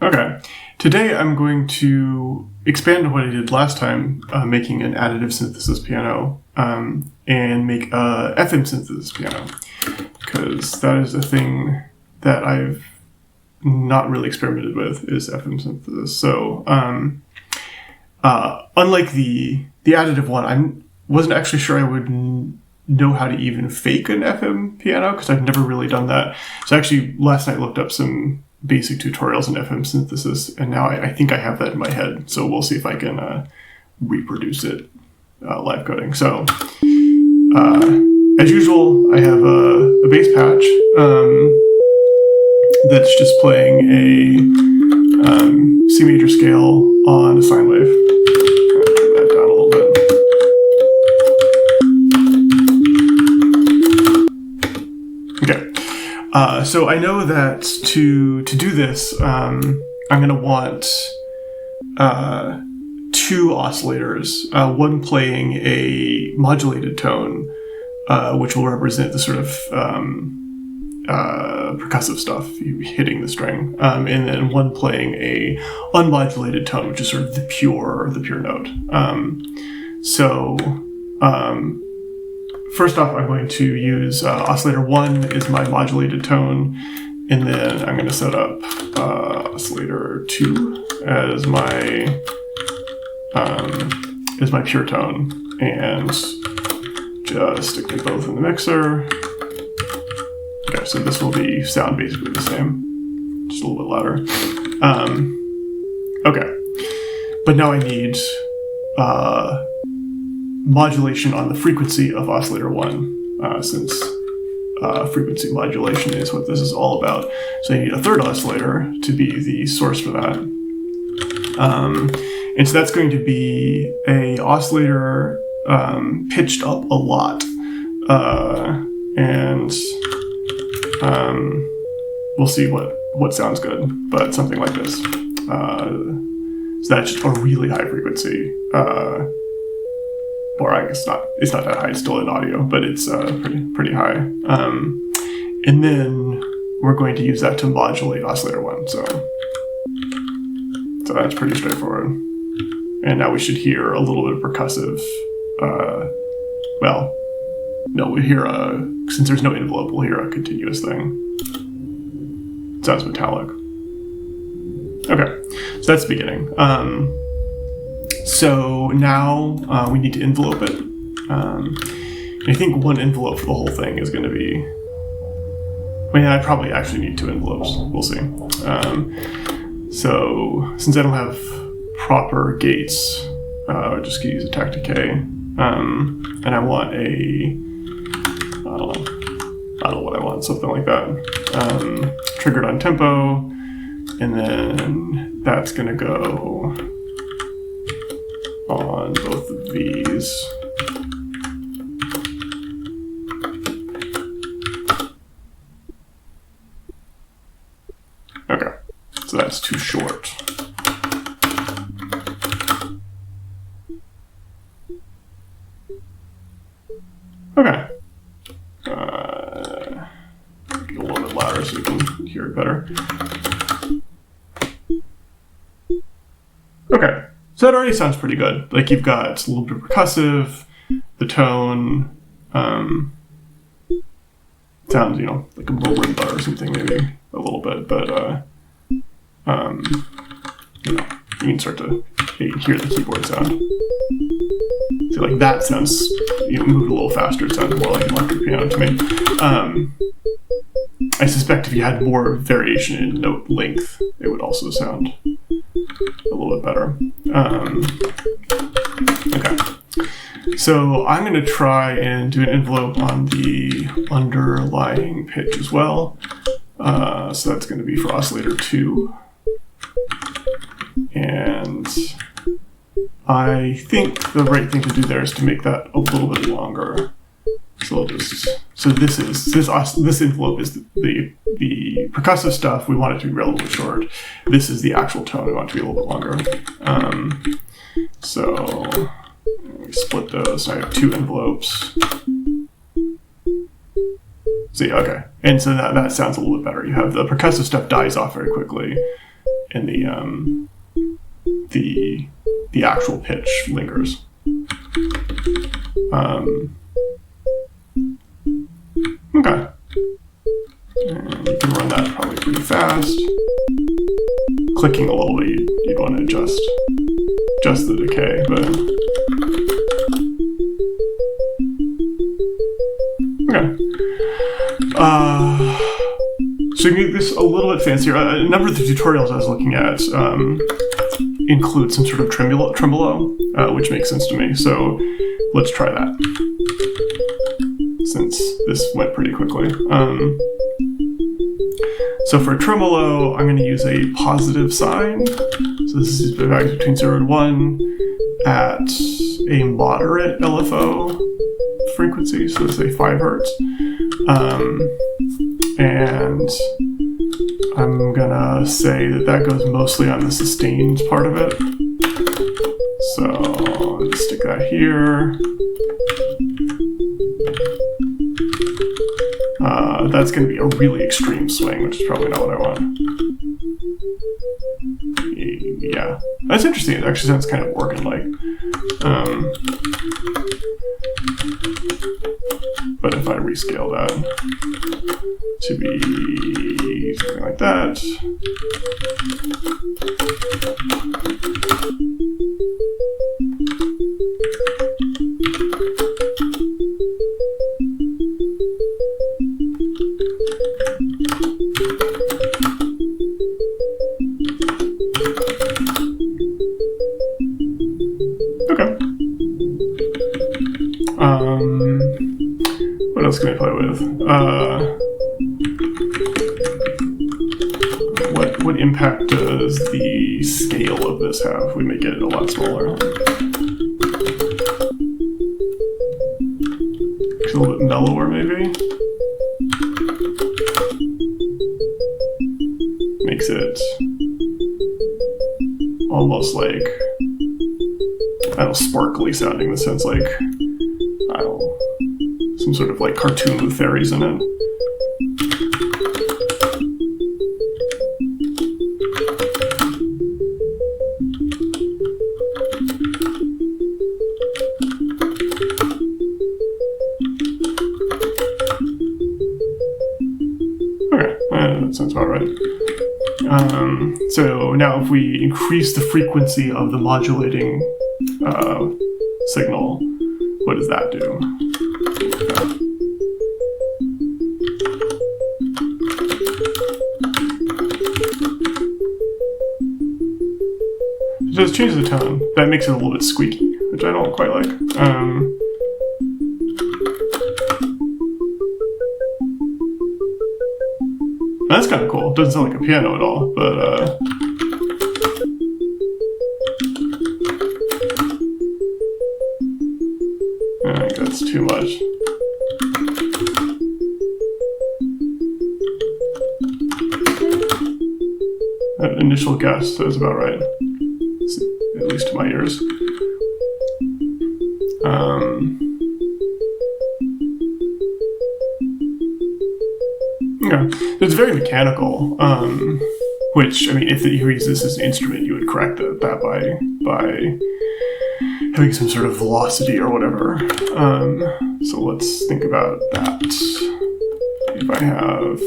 Okay. Today I'm going to expand on what I did last time, making an additive synthesis piano, and make a FM synthesis piano, because that is a thing that I've not really experimented with, is FM synthesis. So, unlike the additive one, I wasn't actually sure I would know how to even fake an FM piano, because I've never really done that. So actually, last night looked up some basic tutorials in FM synthesis, and now I think I have that in my head. So we'll see if I can reproduce it live coding. So as usual, I have a bass patch that's just playing a C major scale on a sine wave. Turn that down a little bit. Okay. So I know that to do this, I'm going to want two oscillators, one playing a modulated tone, which will represent the sort of percussive stuff, you hitting the string, and then one playing a unmodulated tone, which is sort of the pure note. First off, I'm going to use oscillator 1 is my modulated tone, and then I'm going to set up oscillator 2 as my pure tone, and just stick them both in the mixer. Okay, so this will sound basically the same, just a little bit louder. Okay, but now I need modulation on the frequency of oscillator 1, since frequency modulation is what this is all about. So I need a third oscillator to be the source for that. And so that's going to be a oscillator pitched up a lot. And we'll see what sounds good, but something like this. So that's just a really high frequency. Or I guess it's not that high, it's still in audio, but it's pretty high. And then we're going to use that to modulate oscillator 1. So that's pretty straightforward. And now we should hear a little bit of percussive, we hear since there's no envelope, we'll hear a continuous thing. It sounds metallic. Okay, so that's the beginning. So now we need to envelope it. I think one envelope for the whole thing is going to be... I probably actually need two envelopes. We'll see. So since I don't have proper gates, I'm just going to use a tactic K. And I want I don't know what I want, something like that. Triggered on tempo, and then that's going to go on both of these. Okay, so that's too short. Okay. Get a little bit louder so you can hear it better. Okay. So that already sounds pretty good. Like you've got a little bit of percussive, the tone, sounds, like a marimba or something, maybe a little bit, but, you can start to hear the keyboard sound. So like that sounds, moved a little faster, it sounds more like an electric piano to me. I suspect if you had more variation in note length, it would also sound a little bit better. Okay. So I'm going to try and do an envelope on the underlying pitch as well. So that's going to be for oscillator 2. And I think the right thing to do there is to make that a little bit longer. So this envelope is the percussive stuff. We want it to be relatively short. This is the actual tone. We want it to be a little bit longer. So we split those. So I have two envelopes. See, okay. And so that sounds a little bit better. You have the percussive stuff dies off very quickly. and the actual pitch lingers. Okay. And you can run that probably pretty fast. Clicking a little bit, you'd want to adjust the decay, but okay. So you make this a little bit fancier. A number of the tutorials I was looking at include some sort of tremolo, which makes sense to me. So let's try that, since this went pretty quickly. So for tremolo, I'm going to use a positive sign. So this is values between 0 and 1 at a moderate LFO frequency, so let's say 5 hertz. And I'm gonna say that goes mostly on the sustained part of it. So I'll stick that here. That's going to be a really extreme swing, which is probably not what I want. Yeah, that's interesting. It actually sounds kind of organ-like. But if I rescale that to be something like that, what else can I play with? What impact does the scale of this have? We make it a lot smaller. It's a little bit mellower, maybe. Makes it almost like, I don't know, sparkly sounding in the sense like, I don't know, some sort of like cartoon with fairies in it. Okay, that sounds about right. So now if we increase the frequency of the modulating signal, what does that do? It does change the tone. That makes it a little bit squeaky, which I don't quite like. That's kind of cool. It doesn't sound like a piano at all, but I think that's too much. That initial guess is about right, at least to my ears. Yeah, it's very mechanical. Which, I mean, if you use this as an instrument, you would correct that by having some sort of velocity or whatever. So let's think about that. If I have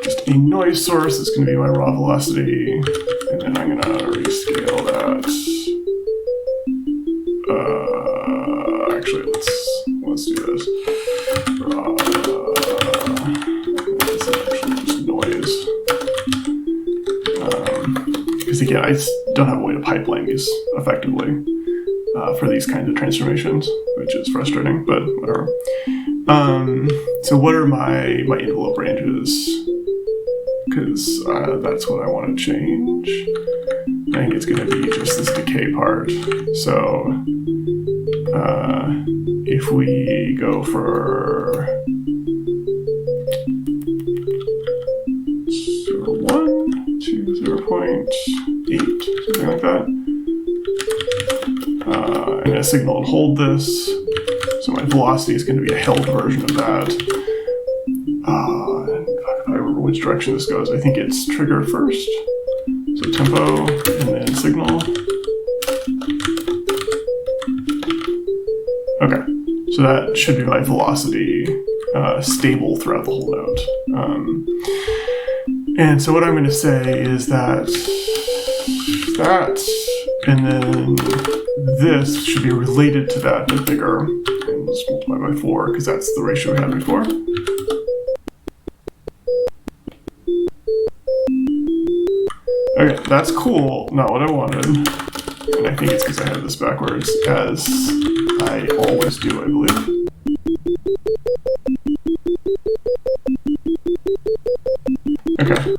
just a noise source, it's going to be my raw velocity, and then I'm going to rescale that. Actually, let's do this. This is actually just noise. Because again, I don't have a way to pipeline these effectively for these kinds of transformations, which is frustrating, but whatever. So what are my envelope ranges? Because that's what I want to change. I think it's going to be just this decay part. So if we go for 0.1 to 0.8, something like that. I'm going to signal and hold this. So my velocity is going to be a held version of that. If I were which direction this goes. I think it's trigger first. So tempo and then signal. Okay, so that should be my velocity stable throughout the whole note. And so what I'm going to say is that and then this should be related to that, but bigger. And let's multiply by 4 because that's the ratio we had before. Okay, that's cool. Not what I wanted. And I think it's because I had this backwards, as I always do, I believe. Okay.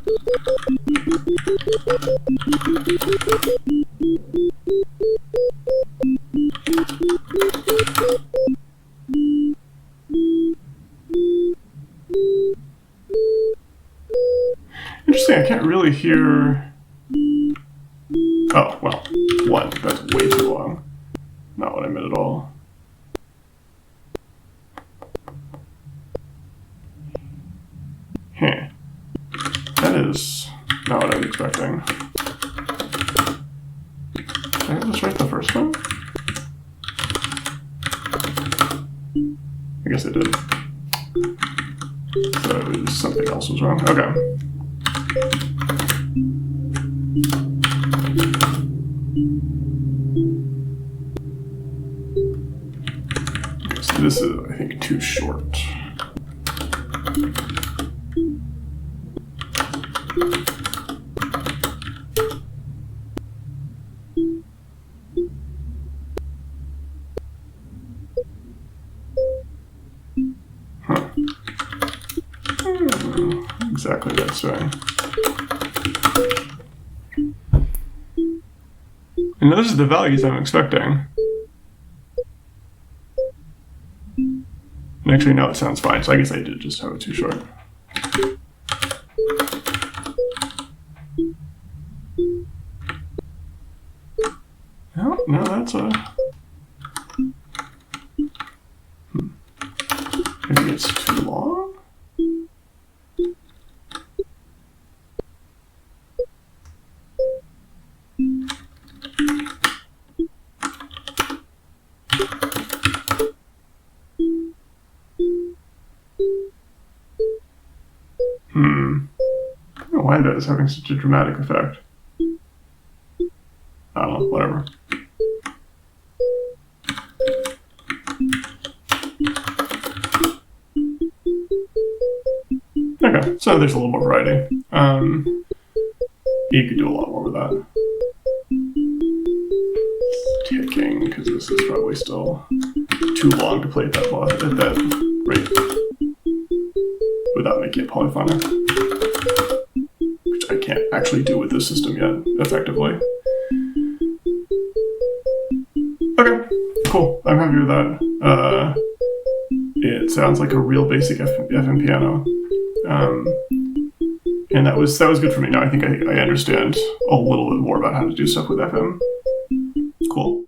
Interesting, I can't really hear... Oh, well, 1. That's way too long. Not what I meant at all. Huh. That is not what I was expecting. Did I have this right the first time? I guess I did. So it was something else was wrong. Okay. Okay, so this is, I think, too short. Exactly that's right. And those are the values I'm expecting. And actually, no, it sounds fine, so I guess I did just have it too short. No, that's a... Maybe it's too long? I don't know why that is having such a dramatic effect. I don't know, whatever. Okay, so there's a little more variety. You could do a lot more with that. Ticking, because this is probably still too long to play at that rate without making it polyphonic, which I can't actually do with this system yet effectively. Okay, cool. I'm happy with that. It sounds like a real basic FM piano. And that was good for me. Now I think I understand a little bit more about how to do stuff with FM. Cool.